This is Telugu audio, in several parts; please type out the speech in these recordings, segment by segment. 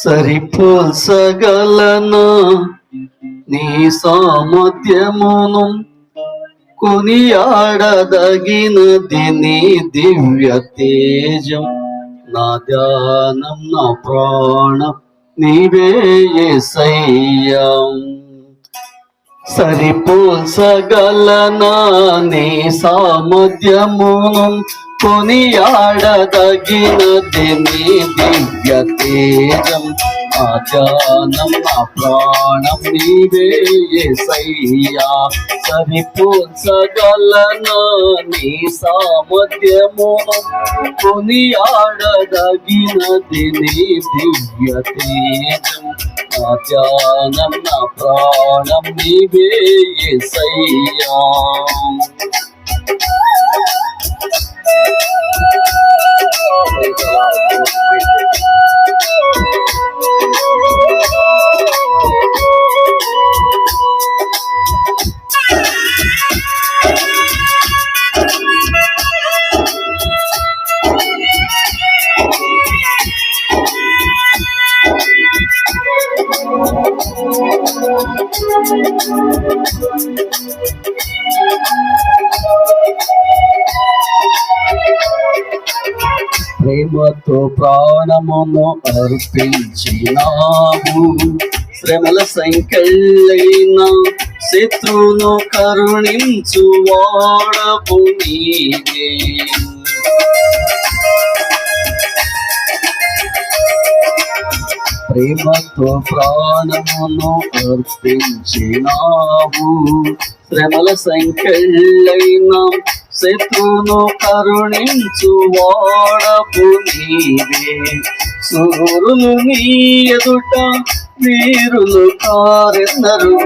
సరిపోల్చగలనా నీ సామర్థ్యమును, కొనియాడదగినది నీ దివ్య తేజం. నా ధ్యానం నా ప్రాణం నీవే యేసయ్యా. సరిపోల్చగలనా నీ సామర్థ్యమును, కొనియాడదగినది నీ దివ్య తేజం. నా ధ్యానం నా ప్రాణం నీవే యేసయ్యా. సరిపోల్చగలనా నీ సామర్థ్యమును, కొనియాడదగినది నీ దివ్య తేజం. నా ధ్యానం నా ప్రాణం నీవే యేసయ్యా. ప్రేమతో ప్రాణమును అర్పించినావు, శ్రమల సంఖ్యలైన శత్రువును కరుణించు వాడవు నీవే. ప్రేమతో ప్రాణమును అర్పించినావు, శ్రమల సంఖ్యలైన శత్రువును కరుణించు వాడవు నీవే. సూరులు నీ ఎదుట వీరులు కారెందరు,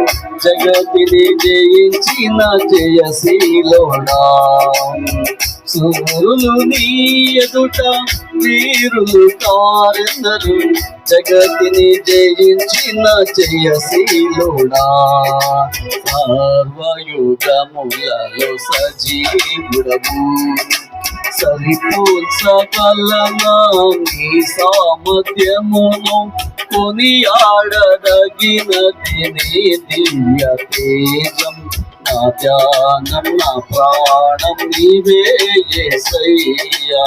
జగతిని జయించిన జయశీలోడా. సూరులు నీ ఎదుట వీరులు కారెందరు, జగతిని జయించిన జయశీలుడా. సర్వయుగములలో సజీవుడవు, సరిపోల్చగలనా నీ సామర్థ్యమును, కొనియాడదగినది నీ దివ్య తేజం. నా ధ్యానం నా ప్రాణం నీవే యేసయ్యా.